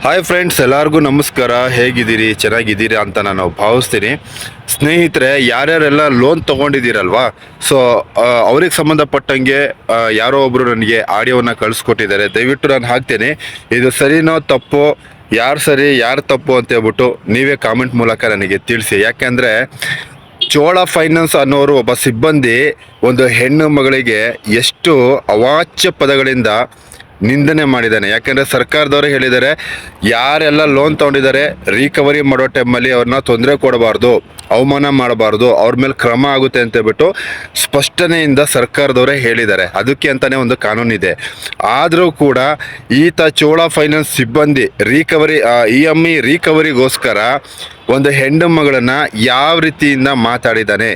Hi friends, ಎಲ್ಲರಿಗೂ ನಮಸ್ಕಾರ. ಹೇಗಿದ್ದೀರಿ? ಚೆನ್ನಾಗಿದ್ದೀರಿ ಅಂತ ನಾನು ಭಾವಿಸ್ತೀನಿ. ಸ್ನೇಹಿತರೆ, ಯಾರ್ಯಾರೆಲ್ಲ ಲೋನ್ ತೊಗೊಂಡಿದ್ದೀರಲ್ವಾ, ಸೊ ಅವ್ರಿಗೆ ಸಂಬಂಧಪಟ್ಟಂಗೆ ಯಾರೋ ಒಬ್ಬರು ನನಗೆ ಆಡಿಯೋವನ್ನು ಕಳಿಸ್ಕೊಟ್ಟಿದ್ದಾರೆ. ದಯವಿಟ್ಟು ನಾನು ಹಾಕ್ತೇನೆ. ಇದು ಸರಿನೋ ತಪ್ಪೋ, ಯಾರು ಸರಿ ಯಾರು ತಪ್ಪು ಅಂತ ಹೇಳ್ಬಿಟ್ಟು ನೀವೇ ಕಾಮೆಂಟ್ ಮೂಲಕ ನನಗೆ ತಿಳಿಸಿ. ಯಾಕೆಂದರೆ ಚೋಳ ಫೈನಾನ್ಸ್ ಅನ್ನೋರು ಒಬ್ಬ ಸಿಬ್ಬಂದಿ ಒಂದು ಹೆಣ್ಣು ಮಗಳಿಗೆ ಎಷ್ಟು ಅವಾಚ್ಯ ಪದಗಳಿಂದ ನಿಂದನೆ ಮಾಡಿದ್ದಾನೆ. ಯಾಕೆಂದರೆ ಸರ್ಕಾರದವರು ಹೇಳಿದ್ದಾರೆ, ಯಾರೆಲ್ಲ ಲೋನ್ ತೊಗೊಂಡಿದ್ದಾರೆ ರಿಕವರಿ ಮಾಡೋ ಟೈಮಲ್ಲಿ ಅವ್ರನ್ನ ತೊಂದರೆ ಕೊಡಬಾರ್ದು, ಅವಮಾನ ಮಾಡಬಾರ್ದು, ಅವ್ರ ಮೇಲೆ ಕ್ರಮ ಆಗುತ್ತೆ ಅಂತ ಹೇಳ್ಬಿಟ್ಟು ಸ್ಪಷ್ಟನೆಯಿಂದ ಸರ್ಕಾರದವರೇ ಹೇಳಿದ್ದಾರೆ. ಅದಕ್ಕೆ ಅಂತಲೇ ಒಂದು ಕಾನೂನಿದೆ. ಆದರೂ ಕೂಡ ಈತ ಚೋಳ ಫೈನಾನ್ಸ್ ಸಿಬ್ಬಂದಿ EMI ರಿಕವರಿಗೋಸ್ಕರ ಒಂದು ಹೆಣ್ಣು ಮಗಳನ್ನು ಯಾವ ರೀತಿಯಿಂದ ಮಾತಾಡಿದ್ದಾನೆ.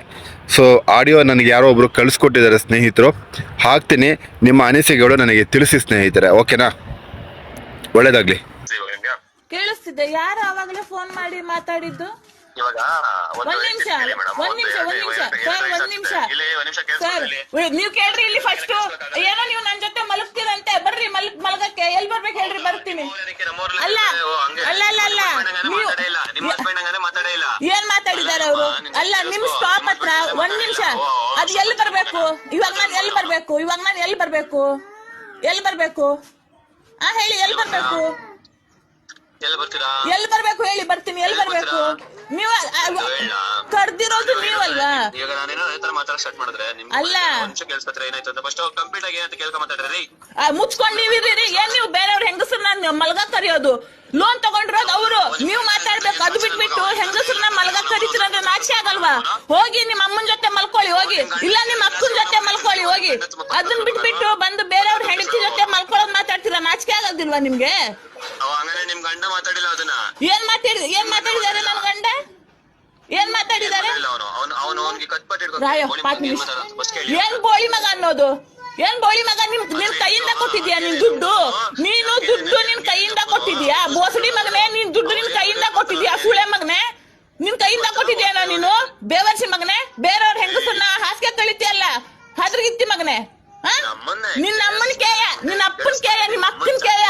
ಸೊ ಆಡಿಯೋ ನನಗೆ ಯಾರೋ ಒಬ್ಬರು ಕಳಿಸ್ಕೊಟ್ಟಿದ್ದಾರೆ ಸ್ನೇಹಿತರು, ಹಾಕ್ತೀನಿ. ನಿಮ್ಮ ಅನಿಸಿಕೆಗಳು ನನಗೆ ತಿಳಿಸಿ ಸ್ನೇಹಿತರೆ, ಓಕೆನಾ? ಒಳ್ಳೇದಾಗ್ಲಿ. ಕೇಳಿಸ್ತಿದ್ದೆ. ಯಾರು ಆವಾಗಲೇ ಫೋನ್ ಮಾಡಿ ಮಾತಾಡಿದ್ದು? ಒಂದ್ ನಿಮಿಷ ಸರ್, ನೀವ್ ಕೇಳ್ರಿ ಇಲ್ಲಿ ಫಸ್ಟ್. ಏನೋ ನೀವು ನನ್ ಜೊತೆ ಮಲಗ್ತೀರಂತೆ, ಬರ್ರಿ ಮಲಗಕ್ಕೆ. ಎಲ್ಲಿ ಬರ್ಬೇಕು ಹೇಳ್ರಿ, ಬರ್ತೀನಿ. ಅಲ್ಲ ಅಲ್ಲ ಅಲ್ಲ ಅಲ್ಲ ಏನ್ ಮಾತಾಡಿದಾರೆ ಅವರು? ಅಲ್ಲ, ನಿಮ್ ಸ್ಟಾಪ್ ಹತ್ರ ಒಂದ್ ನಿಮಿಷ. ಅದ್ ಎಲ್ಲಿ ಬರ್ಬೇಕು ಇವಾಗ? ನಾನು ಎಲ್ಲಿ ಬರ್ಬೇಕು ಇವಾಗ? ನಾನು ಎಲ್ಲಿ ಬರ್ಬೇಕು ಹೇಳಿ, ಎಲ್ಲಿ ಬರ್ಬೇಕು? ಎಲ್ಲಿ ಬರ್ಬೇಕು ಹೇಳಿ, ಬರ್ತೀನಿ. ಎಲ್ಲಿ ಬರ್ಬೇಕು? ನೀವು ಕರ್ದಿರೋದು ನೀವಲ್ವಾ? ಅಲ್ಲ, ಮುಚ್ಕೊಂಡ್ ನೀವಿರಿ. ಏನ್ ನೀವು ಬೇರೆಯವ್ರ ಹೆಂಗಸರನ್ನ ಮಲ್ಗ ಕರಿಯೋದು? ಲೋನ್ ತಗೊಂಡಿರೋದು ಅವರು, ನೀವು ಮಾತಾಡ್ಬೇಕು. ಅದು ಬಿಟ್ಬಿಟ್ಟು ಹೆಂಗಸರನ್ನ ಮಲ್ಗ ಕರಿತೀರಂದ್ರೆ ನಾಚೆ ಆಗಲ್ವಾ? ಹೋಗಿ ನಿಮ್ಮ ಅಮ್ಮನ ಜೊತೆ ಮಲ್ಕೊಳ್ಳಿ ಹೋಗಿ, ಇಲ್ಲ ನಿಮ್ಮ ಅಕ್ಕನ ಜೊತೆ ಮಲ್ಕೊಳ್ಳಿ ಹೋಗಿ. ಅದನ್ನ ಬಿಟ್ಬಿಟ್ಟು ಬಂದು ಬೇರೆಯವ್ರ ಹೆಂಡತಿ ಜೊತೆ ಮಲ್ಕೊಳ್ಳೋದು ಮಾತಾಡ್ತೀರಾ? ನಾಚಿಕೆ ಆಗೋದಿಲ್ವಾ ನಿಮ್ಗೆ? ಏನ್ ಮಾತಾಡಿದಾರೆ ನನ್ನ ಗಂಡ? ಏನ್ ಮಾತಾಡಿದಾರೆ? ಏನ್ ಬೋಳಿ ಮಗ ಅನ್ನೋದು? ಏನ್ ಬೋಳಿ ಮಗ? ನಿನ್ ಕೈಯಿಂದ ಕೊಟ್ಟಿದ್ಯಾ ನಿನ್ ದುಡ್ಡು? ನೀನು ದುಡ್ಡು ನಿನ್ ಕೈಯಿಂದ ಕೊಟ್ಟಿದ್ಯಾ? ಬೋಸಡಿ ಮಗನೇ, ನೀನ್ ದುಡ್ಡು ನಿನ್ ಕೈಯಿಂದ ಕೊಟ್ಟಿದ್ಯಾ? ಸುಳೆ ಮಗನೇ, ನಿನ್ ಕೈಯಿಂದ ಕೊಟ್ಟಿದ್ಯಾನ ನೀನು? ಬೇವರ್ಸಿ ಮಗನೇ, ಬೇರೆಯವ್ರ ಹೆಂಗಸನ್ನ ಹಾಸಿಗೆ ತೊಳಿತಿಯಲ್ಲ, ಅದ್ರಗಿತ್ತಿ ಮಗನೇ. ನಿನ್ನ ಅಮ್ಮನ ಕೇಯ, ನಿನ್ನ ಅಪ್ಪನ ಕೇಯ, ನಿಮ್ಮ ಅಕ್ಕನ ಕೇಯ.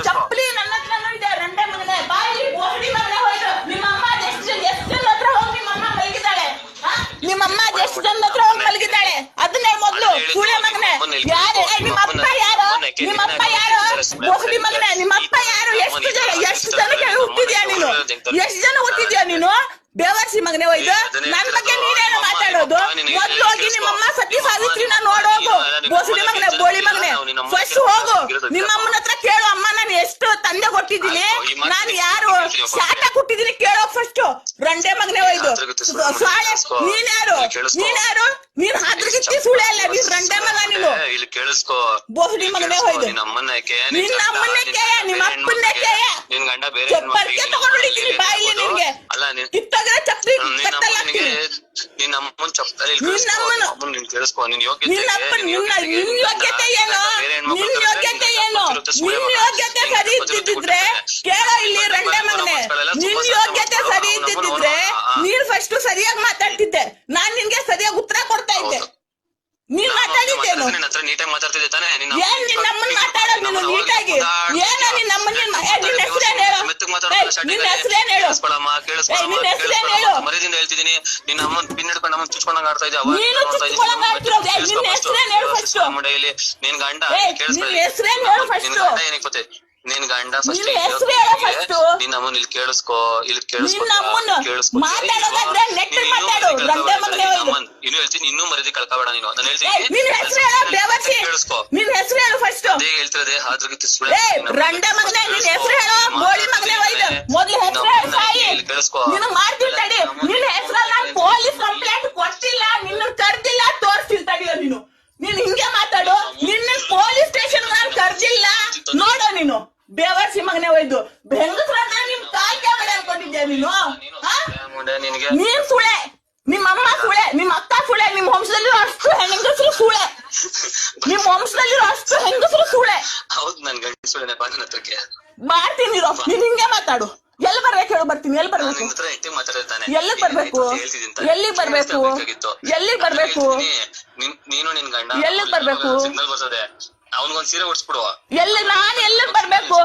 ಚಪ್ಪಲಿ ನನ್ನ ಹತ್ರ ನೋಡಿದೆ, ರಂಡೆ ಮಗನೇ. ಬಾಯಿ ಬೋಸಡಿ ಮಗನೇ, ಹೋಯ್ತು. ನಿಮ್ಮಮ್ಮ ಎಷ್ಟು ಜನ ಹತ್ರ ಹೋಗಿ ನಿಮ್ಮಮ್ಮ ಮಲಗಿದ್ದಾಳೆ? ನಿಮ್ಮಮ್ಮ ಎಷ್ಟು ಜನ ಹತ್ರ ಹೋಗಿ ಮಲಗಿದ್ದಾಳೆ? ಅದನ್ನೇ ಮೊದ್ಲು. ಸುಳೆ ಮಗನೇ, ಯಾರು? ನಿಮ್ಮ ಅಪ್ಪ ಯಾರು? ನಿಮ್ಮ ಅಪ್ಪ ಯಾರು? ಬೋಸಡಿ ಮಗನೇ, ನಿಮ್ಮ ಅಪ್ಪ ಯಾರು? ಎಷ್ಟು ಜನಕ್ಕೆ ಹುಟ್ಟಿದ್ಯಾ ನೀನು? ಎಷ್ಟು ಜನ ಹುಟ್ಟಿದ್ಯಾ ನೀನು? ಬೇವರ್ಸಿ ಮಗನೇ ಹೋಯ್ದು. ನನ್ ಬಗ್ಗೆ ನೀನೇನು ಮಾತಾಡೋದು? ಮೊದ್ಲು ಹೋಗಿ ನಿಮ್ಮಮ್ಮ ಸತಿ ಸಾವಿತ್ರಿನ ನೋಡೋಗು. ಬೋಸಡಿ ಮಗನೇ, ಬೋಳಿ ಮಗನೇ, ಫಸ್ಟ್ ಹೋಗು. ನಿಮ್ಮಮ್ಮನ ಹತ್ರ ಕೇಳು, ಅಮ್ಮ ನಾನು ಎಷ್ಟು ತಂದೆ ಕೊಟ್ಟಿದ್ದೀನಿ, ನಾನು ಯಾರು ಶಾಟ ಕೊಟ್ಟಿದ್ದೀನಿ ಕೇಳೋ ಫಸ್ಟ್. ರಂಡೆ ಮಗನೇ ಹೋಯ್ದು. ನೀನ್ಯಾರು? ನೀನ್ ಹಾದ್ರಗಿತ್ತಿ ಸುಳೆ ಅಲ್ಲ, ನೀನ್ ರಂಡೆ ಮಗ ನೀನು. ಬೋಸಡಿ ಮಗನೇ ಹೋಯ್ದು. ನಿನ್ನ ಅಮ್ಮನ್ನೇ ಕೇಯ, ನಿಮ್ಮ ಅಪ್ಪನ್ನೇ ಕೇಯ. ಚಪ್ಪರ್ಗೆ ತಗೊಂಡು ಹಿಡಿತೀನಿ ಬಾಯಿಲಿ ನಿನ್ಗೆ. ಕಿತ್ತೋಗಿರೋ ಚಪ್ಪಲಿ ಕತ್ತಲ್ಲ ಹಾಕ್ತೀನಿ. ನಿನ್ನ ಯೋಗ್ಯತೆ ಏನು? ನಿನ್ ಯೋಗ್ಯತೆ ಸರಿ ಇದ್ದಿದ್ರೆ ಕೇಳೋ ಇಲ್ಲಿ ರಂಡೆ ಮಗನೆ. ನಿನ್ ಯೋಗ್ಯತೆ ಸರಿ ಇದ್ದಿದ್ರೆ ನೀನ್ ಫಸ್ಟ್ ಸರಿಯಾಗಿ ಮಾತಾಡ್ತಿದ್ದೆ, ನಾನ್ ನಿನ್ಗೆ ಸರಿಯಾಗಿ ಉತ್ತರ ಕೊಡ್ತಾ ಇದ್ದೆ. ನೀನ್ ಮಾತಾಡಿದ್ದೇನು? ಏನ್ ನಿನ್ನಮ್ಮನ್ ಮಾತಾಡೋದು ನೀನು ನೀಟಾಗಿ? ಏನ ನಿನ್ನಮ್ಮನ್? ನಿನ್ನ ಹೆಸರೇನ್ ಹೇಳು? ನಿನ್ನ ಹೆಸರೇನ್ ಹೇಳು? ನಿನ್ನ ಹೆಸರೇನ್ ಹೇಳು? ನೀನು ಚುಚ್ಕೊಳಂಗ್ ಆಡ್ತಿರೋದು. ನಿನ್ನ ಹೆಸರೇನ್ ಹೇಳು ಫಸ್ಟ್? ನಿನ್ನ ಹೆಸರೇನ್ ಹೇಳು ಫಸ್ಟ್? ನಿನ್ ಗಂಡ ನಿನ್ನಮ್ಮನ ಕೇಳಿಸ್ಕೋ. ಮಾತಾಡೋದಾದ್ರೆ ನೆಟ್ ಮಾತಾಡು. ರಂಡೆ ಮಗನೇ ಹೋಯ್ದು. ಇನ್ನು ಹೇಳ್ತೀನಿ, ಇನ್ನೂ ಮರ್ಯಾದೆ ಕಳ್ಕೊಬೇಡ ನೀನು. ನಾನು ಹೇಳ್ತೀನಿ, ನಿನ್ ಹೆಸರು ಹೇಳು ಬೇವರ್ಸಿ. ನಿನ್ ಹೆಸರು ಹೇಳು ಫಸ್ಟ್. ಹೇಳ್ತಿರೋದೇ ಹಾದ್ರಗಿತ್ತಿ ಸುಳ್ಳು. ರಂಡೆ ಮಗನೇ, ನಿನ್ ಹೆಸರು ಹೇಳು. ಬೋಳಿ ಮಗನೇ ಹೋಯ್ದು. ಮೊದ್ಲು ಹೆಸರು ಹೇಳು ಸಾಯಿ. ನಿನಗ್ ಮಾಡ್ತೀನಿ ತಡಿ. ನಿನ್ ಹೆಸರಲ್ಲ ಪೊಲೀಸ್ ಕಂಪ್ಲೇಂಟ್ ಕೊಟ್ಟಿಲ್ಲ, ನಿನ್ನ ಕರ್ದಿಲ್ಲ, ತೋರಿಸ್ತೀನಿ ತಡಿಯೋ ನೀನು. ನೀನ್ ಹಿಂಗೆ ಮಾತಾಡು. ನಿನ್ನ ಪೊಲೀಸ್ ಸ್ಟೇಷನ್ ನಾನು ಕರ್ದಿಲ್ಲ ನೋಡೋ ನೀನು. ಬೇವರ್ಸಿ ಮಗನೇ ಹೋಯ್ದು. ಹೆಂಗಸ್ರಂದ್ರೆ ನಿಮ್ ಕಾಲ್ ಕೆಳಗಡೆ ಅನ್ಕೊಂಡಿದ್ಯಾ ನೀನು? ನೀನ್ ಸುಳೆ, ನಿಮ್ಮಮ್ಮ ಸುಳೆ, ನಿಮ್ಮ ಅಕ್ಕ ಸುಳೆ, ನಿಮ್ ವಂಶದಲ್ಲಿ ಅಷ್ಟು ಹೆಂಗಸರು ಸುಳೆ, ನಿಮ್ ವಂಶದಲ್ಲಿ ಅಷ್ಟು ಹೆಂಗಸರು ಸುಳೆ. ಹೌದು, ನನ್ ಗಂಡ ಸುಳೆ. ಮಾಡ್ತೀನಿ, ನೀನ್ ಹಿಂಗೆ ಮಾತಾಡು. ಎಲ್ಲಿ ಬರ್ಬೇಕು ಹೇಳು, ಬರ್ತೀನಿ. ಎಲ್ಲಿ ಬರ್ಬೇಕು? ಎಲ್ಲಿಗ್ ಬರ್ಬೇಕು? ಎಲ್ಲಿಗ್ ಬರ್ಬೇಕು? ಎಲ್ಲಿಗ್ ಬರ್ಬೇಕು? ನೀನು ನಿನ್ ಗಂಡ ಎಲ್ಲಿಗ್ ಬರ್ಬೇಕು? ಸಿಗ್ನಲ್ ಬರ್ತದೆ, ಅವನಿಗೊಂದ್ ಸೀರೆ ಉಡ್ಸ್ಬಿಡುವ. ನಾನು ಎಲ್ಲಿಗ್ ಬರ್ಬೇಕು?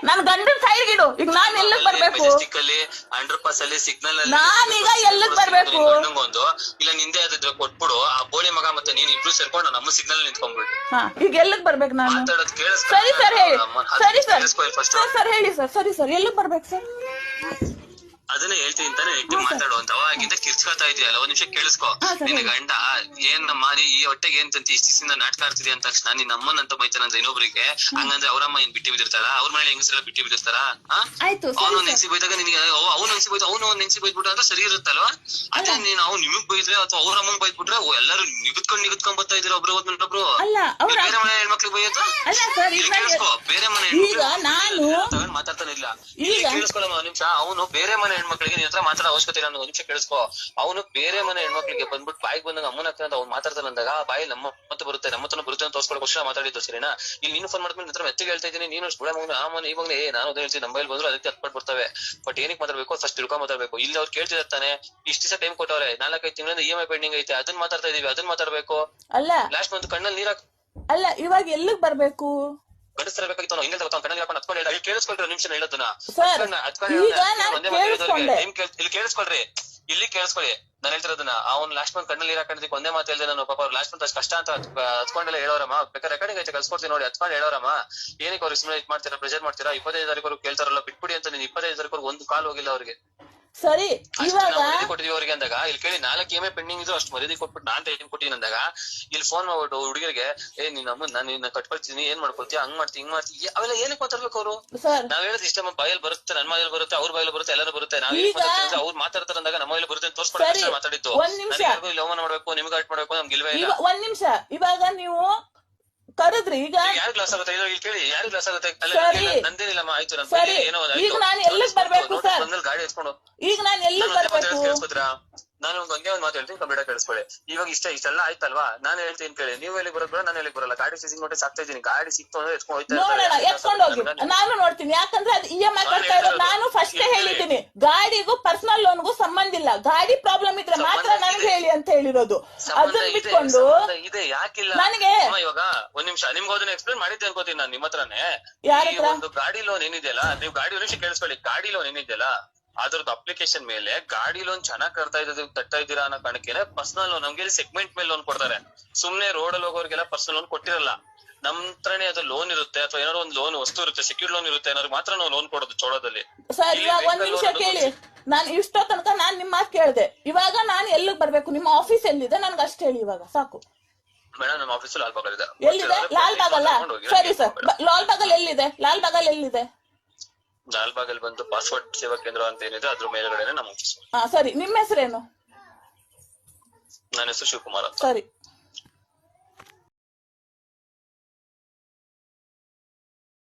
ನನ್ ಗಂಡನ್ ಸೈಡ್ಗಿಡು. ಈಗ ನಾನ್ ಎಲ್ಲಿಗ್ ಬರ್ಬೇಕು? ಮೆಜೆಸ್ಟಿಕ್ ಅಲ್ಲಿ ಅಂಡರ್ ಪಾಸ್ ಅಲ್ಲಿ ಸಿಗ್ನಲ್ ಅಲ್ಲಿ ನಾನೀಗ ಎಲ್ಲಿಗ್ ಬರ್ಬೇಕು? ಒಂದು ಇಲ್ಲ ನಿಂದೆ ಅದಿದ್ರೆ ಕೊಟ್ಬಿಡು. ಆ ಬೋಳಿ ಮಗ ಮತ್ತೆ ನೀನ್ ಇಬ್ರು ಸೇರ್ಕೊಂಡು ನಮ್ಮ ಸಿಗ್ನಲ್ ನಿಂತ್ಕೊಂಡ್ಬಿಡು. ಹಾ, ಈಗ ಎಲ್ಲಿಗ್ ಬರ್ಬೇಕು ನಾನು? ಮಾತಾಡೋದ್ ಕೇಳಿಸ್ಕೊ. ಸರಿ ಸರ್ ಹೇಳಿ. ಸರಿ ಸರ್ ಫಸ್ಟ್ ಸರ್ ಹೇಳಿ ಸರ್. ಸರಿ ಸರ್ ಎಲ್ಲಿಗ್ ಬರ್ಬೇಕು ಸರ್? ಅದನ್ನ ಹೇಳ್ತೀನಿ ಅಂತಾನೆ ನೆಟ್ಟಿ ಮಾತಾಡು ಅಂತ. ಅವಾಗಿಂದ ಕಿರ್ಚ್ಕೊತಾ ಇದೆಯಲ್ಲ, ಒಂದ್ ನಿಮಿಷ ಕೇಳಿಸ್ಕೊ. ನಿನ್ನ ಗಂಡ ಏನಮ್ಮ ಈ ಹೊಟ್ಟೆಗೆ ಏನ್ ತಂತಿ ಇಷ್ಟ ದಿವಸದಿಂದ ನಾಟಕ ಆಡ್ತಿದ್ಯ ಅಂತ ತಕ್ಷಣ ನೀನ್ ನಮ್ಮನ್ನಂತ ಬೈತಾನಂತ ಇನ್ನೊಬ್ರಿಗೆ. ಹಂಗಂದ್ರೆ ಅವ್ರಮ್ಮ ಏನ್ ಬಿಟ್ಟು ಬಿದ್ದಿರ್ತಾರ? ಅವ್ರ ಮನೇಲಿ ಹೆಂಗಸರೆಲ್ಲ ಬಿಟ್ಟು ಬಿದ್ದಿರ್ತಾರ? ಅವ್ನು ನೆನ್ಸಿ ಬೈದಾಗ ನಿನ್ಗೆ ಅವ್ನು ನೆನ್ಸಿ ಬೈದ ಅವ್ನು ನೆನ್ಸಿ ಬೈದ್ಬಿಟ್ಟ ಅಂದ್ರೆ ಸರಿ ಇರುತ್ತಲ್ವಾ? ಅದೇ ನೀನ್ ಅವ್ನು ನಿಮಗ್ ಬೈದ್ರೆ ಅಥವಾ ಅವ್ರ ಅಮ್ಮಂಗ್ ಬೈದ್ಬಿಟ್ರೆ ಎಲ್ಲರೂ ನಿಗದ್ಕೊಂಡ್ ಬರ್ತಾ ಇದ್ದೀರ ಒಬ್ರು ಒಬ್ರು. ಬೇರೆ ಮನೆ ಹೆಣ್ಮಕ್ಳಿಗೆ ಬೈಯೋದು ಕೇಳಿಸ್ಕೊ. ಬೇರೆ ಮನೆ ಹೆಣ್ಮಕ್ಳು ಮಾತಾಡ್ತಾನೆ ಇಲ್ಲ. ಕೇಳಿಸ್ಕೊಳ್ಳಮ್ಮ ಒಂದ್ ನಿಮಿಷ. ಅವನು ಬೇರೆ ಮನೆ ಹೆಣ್ಮಕ್ಳಿಗೆ ನಿನ್ ಹತ್ರ ಮಾತಾಡೋ ಅವಶ್ಯಕತೆ ಇಲ್ಲ. ಒಂದ್ ನಿಮಿಷ ಕೇಳಿಸ್ಕೊ. ಅವನು ಬೇರೆ ಮನೆ ಹೆಣ್ಮಕ್ಳಿಗೆ ಬಂದ್ಬಿಟ್ಟು ಬಾಯಿಗೆ ಬಂದಾಗ ಅಮ್ಮನ ಆಗ್ತದೆ ಅಂತ ಅವ್ನು ಮಾತಾಡ್ತಾನೆ ಅಂದಾಗ ಬಾಯಿ ನಮ್ಮ ಮತ್ತೆ ಬರುತ್ತೆ, ನಮ್ಮ ಹತ್ರ ಬರುತ್ತೆ ಅಂತ ತೋರ್ಸ್ಕೊಳ್ಳೋ ಮಾತಾಡಿದ್ದು ಸರಿನಾ? ಇಲ್ಲಿ ನೀನು ಫೋನ್ ಮಾಡ್ಕೊಂಡು ನಿನ್ನ ಹತ್ರ ಮೆತ್ತಿಗೆ ಹೇಳ್ತಾ ಇದ್ದೀನಿ. ನೀನು ಅಷ್ಟು ಆ ಮನೆ ಈ ಮಗನೇ ನಾನು ಅದೇ ಹೇಳ್ತೀನಿ. ನಮ್ಮ ಬಂದ್ರು ಅದಕ್ಕೆ ಹತ್ಪಟ್ಟು ಬರ್ತವೆ. ಬಟ್ ಏನಕ್ಕೆ ಮಾತಾಡ್ಬೇಕು ಫಸ್ಟ್ ತಿಳ್ಕೊಂಡ್ ಮಾತಾಡ್ಬೇಕು. ಇಲ್ಲಿ ಅವ್ರು ಕೇಳ್ತಿರ್ತಾನೆ ಇಷ್ಟ ದಿವಸ ಟೈಮ್ ಕೊಟ್ಟವ್ರೆ, 4-5 ತಿಂಗಳಿಂದ EMI ಪೆಂಡಿಂಗ್ ಐತೆ, ಅದನ್ನ ಮಾತಾಡ್ತಾ ಇದೀವಿ, ಅದನ್ನ ಮಾತಾಡ್ಬೇಕು. ಅಲ್ಲ ಲಾಸ್ಟ್ ಮಂತ್ ಕಣ್ಣಲ್ಲಿ ನೀರಾಕ್. ಅಲ್ಲ ಇವಾಗ ಎಲ್ಲಿಗ್ ಬರ್ಬೇಕು? ಗಡಿಸ್ತಿರ್ಬೇಕಾಗಿತ್ತು. ಹಿಂಗೆ ಕಣ್ಣಲ್ಲಿ ಹಾಕೊಂಡು ಹತ್ಕೊಂಡು ಹೇಳಿ ಕೇಳಿಸ್ಕೊಳ್ರಿ ನಿಮಿಷ ಹೇಳೋದನ್ನ. ಇಲ್ಲಿ ಕೇಳಿಸ್ಕೊಳ್ರಿ, ಇಲ್ಲಿ ಕೇಳಿಸ್ಕೊಳ್ಳಿ ನಾನು ಹೇಳ್ತಿರೋದನ್ನ. ಅವ್ನು ಲಾಸ್ಟ್ ಮಂತ್ ಕಣ್ಣಲ್ಲಿ ನೀರ್ ಹಾಕೊಂಡಿದ್ದಕ್ಕೆ ಒಂದೇ ಮಾತು ಹೇಳಿದೆ ನಾನು. ಪಾಪ ಅವ್ರು ಲಾಸ್ಟ್ ಮಂತ್ ಅಷ್ಟು ಕಷ್ಟ ಅಂತ ಹತ್ಕೊಂಡೆಲ್ಲ ಹೇಳೋರಮ್ಮ. ಬೇಕಾದ್ರೆ ರೆಕಾರ್ಡಿಂಗ್ ಐತೆ ಕಳ್ಸ್ಕೊಡ್ತೀನಿ ನೋಡಿ, ಹತ್ಕೊಂಡು ಹೇಳೋರಮ್ಮ. ಏನಕ್ಕೆ ಅವ್ರಿಗೆ ಸುಮ್ಮನೆ ಇದ್ ಮಾಡ್ತೀರಾ, ಪ್ರೆಷರ್ ಮಾಡ್ತೀರಾ? 25 ತಾರೀಕು ಕೇಳ್ತಾರಲ್ಲ ಬಿಟ್ಬಿಡಿ ಅಂತ. ನೀನ್ 25 ತಾರೀಕು ಒಂದು ಕಾಲ್ ಹೋಗಿಲ್ಲ ಅವ್ರಿಗೆ. ಸರಿ ಇವಾಗ ಕೊಟ್ಟಿದೀವಿ ಅವ್ರಿಗೆ ಅಂದಾಗ ಇಲ್ಲಿ ಕೇಳಿ 4 EMI ಪೆಂಡಿಂಗ್ ಇದ್ರು ಅಷ್ಟು ಮರ್ಯಾದೆ ಕೊಟ್ಬಿಟ್ಟು ನಾನ್ ಟೈಮ್ ಕೊಟ್ಟಿನಿ ಅಂದಾಗ ಇಲ್ಲಿ ಫೋನ್ ಮಾಡ್ಬಿಟ್ಟು ಹುಡುಗಿರಿಗೆ ನಿನ್ನ ಅಮ್ಮ ನಾನು ಕಟ್ಕೊಳ್ತೀನಿ, ಏನ್ ಮಾಡ್ಕೊಳ್ತೀಯ, ಹಂಗ್ ಮಾಡ್ತೀನಿ ಹಿಂಗ್ ಮಾಡ್ತೀವಿ, ಅವೆಲ್ಲ ಏನಕ್ಕೆ ಮಾತಾಡ್ಬೇಕು ಅವರು? ನಾವ್ ಹೇಳೋದು ಇಷ್ಟ ಬಾಯಲ್ಲಿ ಬರುತ್ತೆ, ನನ್ನ ಬಾಯಲ್ಲಿ ಬರುತ್ತೆ, ಅವ್ರ ಬಾಯಲ್ಲಿ ಬರುತ್ತೆ, ಎಲ್ಲರೂ ಬರುತ್ತೆ. ನಾವ್ ಅವ್ರು ಮಾತಾಡ್ತಾರ ಅಂದಾಗ ನಮ್ಮ ಬಾಯಲ್ಲಿ ಬರುತ್ತೆ ಅಂತ ತೋರ್ಸ್ಕೊಡಕ್ಕೆ ಮಾತಾಡಿದ್ದು. ಇಲ್ಲಿ ಅವಮಾನ ಮಾಡ್ಬೇಕು, ನಿಮ್ಗೆ ಅಟ್ ಮಾಡ್ಬೇಕು, ನಮ್ಗೆ ಇಲ್ವೇ ಇಲ್ಲ. ಒಂದ್ ನಿಮಿಷ. ಇವಾಗ ನೀವು ಕರೆದ್ರಿ, ಈಗ ಯಾರು ಗ್ಲಾಸ್ ಆಗುತ್ತೆ ಇಲ್ಲಿ ಕೇಳಿ, ಯಾರು ಗ್ಲಾಸ್ ಆಗುತ್ತೆ? ನಂದೇನಿಲ್ಲಮ್ಮ, ಆಯ್ತು ಏನೋ ಈಗ ನಾನು ಎಲ್ಲಿಗ್ ಬರ್ಬೇಕು ಸರ್? ಗಾಡಿ ಎತ್ಕೊಂಡು ಈಗ ನಾನು ಎಲ್ಲಿಗ್ ಬರ್ಬೇಕು? ಕೇಳಿಸ್ಕೊತೀರಾ? ನಾನು ಹಂಗೆ ಒಂದ್ ಮಾತು ಹೇಳ್ತೀನಿ, ಕಂಪ್ಲೀಟ್ ಕೇಳಿಸ್ಕೊಳ್ಳಿ. ಇವಾಗ ಇಷ್ಟೆಲ್ಲ ಆಯ್ತಲ್ವಾ? ನಾನು ಹೇಳ್ತೀನಿ ಕೇಳಿ. ನೀವು ಎಲ್ಲಿ ಬರೋದ್ ನಾನು ಎಲ್ಲಿ ಬರಲ್ಲ. ಗಾಡಿ ಸೀಸಿಂಗ್ ನೋಟಿಸ್ ಆಗ್ತಾ ಇದೀನಿ. ಗಾಡಿ ಸಿಕ್ತು ಅಂದ್ರೆ ಎತ್ಕೊಂಡು ಹೋಗಿ ನಾನು ನೋಡ್ತೀನಿ. ಯಾಕಂದ್ರೆ ಅದು EMI ಕಟ್ತಾ ಇರೋದು ನಾನು ಫಸ್ಟ್ ಹೇಳಿದ್ದೀನಿ. ಗಾಡಿಗೂ ಪರ್ಸನಲ್ ಲೋನ್ಗೂ ಸಂಬಂಧ ಇಲ್ಲ. ಗಾಡಿ ಪ್ರಾಬ್ಲಮ್ ಇದ್ರೆ ಮಾತ್ರ ನನಗೆ ಹೇಳಿ ಅಂತ ಹೇಳಿರೋದು. ಅದನ್ನ ಬಿಟ್ಕೊಂಡು ಇದೆ ಯಾಕಿಲ್ಲ ನನಗೆ ಇವಾಗ ಒಂದ್ ನಿಮಿಷ ನಿಮ್ಗೆ ಅದನ್ನ ಎಕ್ಸ್ಪ್ಲೇನ್ ಮಾಡಿದ್ದೆ ಅನ್ಕೋತೀನಿ ನಾನು ನಿಮ್ಮ ಹತ್ರನೇ. ಒಂದು ಗಾಡಿ ಲೋನ್ ಏನಿದೆಯಲ್ಲ, ನೀವು ಗಾಡಿ ನಿಮಿಷ ಕೇಳಿಸ್ಕೊಳ್ಳಿ. ಗಾಡಿ ಲೋನ್ ಏನಿದೆಯಲ್ಲ ಅದ್ರದ್ದು ಅಪ್ಲಿಕೇಶನ್ ಮೇಲೆ ಗಾಡಿ ಲೋನ್ ಚೆನ್ನಾಗ್ ಕಟ್ತಾ ಇದ್ದೀರಾ ಅನ್ನೋ ಕಾರಣಕ್ಕೆ ಪರ್ಸನಲ್ ಲೋನ್ ನಮ್ಗೆ ಸೆಗ್ಮೆಂಟ್ ಮೇಲೆ ಲೋನ್ ಕೊಡ್ತಾರೆ. ಸುಮ್ನೆ ರೋಡ್ ಅಲ್ಲಿ ಹೋಗೋರ್ಗೆಲ್ಲ ಪರ್ಸನಲ್ ಲೋನ್ ಕೊಟ್ಟಿರಲ್ಲ. ನಮ್ ಹತ್ರನೇ ಅದು ಲೋನ್ ಇರುತ್ತೆ ಅಥವಾ ಏನಾದ್ರು ಒಂದು ಲೋನ್ ವಸ್ತು ಇರುತ್ತೆ, ಸೆಕ್ಯೂರ್ ಲೋನ್ ಇರುತ್ತೆ, ಏನಾದ್ರು ಮಾತ್ರ ನಾವು ಲೋನ್ ಕೊಡೋದು ಚೋಳದಲ್ಲಿ. ಸರ್ ಇವಾಗ ಒಂದ್ ನಿಮಿಷ ಕೇಳಿ. ನಾನು ಇಷ್ಟೋ ತನಕ ನಾನ್ ನಿಮ್ಮ ಮಾತು ಕೇಳಿದೆ. ಇವಾಗ ನಾನು ಎಲ್ಲಿಗೆ ಬರ್ಬೇಕು? ನಿಮ್ಮ ಆಫೀಸ್ ಎಲ್ಲಿದೆ ನನ್ಗೆ ಅಷ್ಟು ಹೇಳಿ ಇವಾಗ ಸಾಕು. ಮೇಡಮ್ ನಮ್ಮ ಆಫೀಸ್ ಲಾಲ್ಬಾಗ್ ಇದೆ. ಎಲ್ಲಿದೆ? ಲಾಲ್ಬಾಗ್ ಅಲ್ಲ? ಸರಿ ಸರ್, ಲಾಲ್ಬಾಗಲ್ ಎಲ್ಲಿದೆ? ಲಾಲ್ಬಾಗಲ್ ಎಲ್ಲಿದೆ? ಲಾಲ್ಬಾಗಲ್ಲಿ ಬಂದು ಪಾಸ್ಪೋರ್ಟ್ ಸೇವಾ ಕೇಂದ್ರ ಅಂತ ಏನಿದೆ ಅದ್ರ ಮೇಲ್ಗಡೆನೆ ನಮ್ಮ ಆಫೀಸ್. ಸರಿ, ನಿಮ್ಮ ಹೆಸರೇನು? ನನ್ನ ಹೆಸರು ಶಿವಕುಮಾರ್ ಅಂತ. ಸರಿ.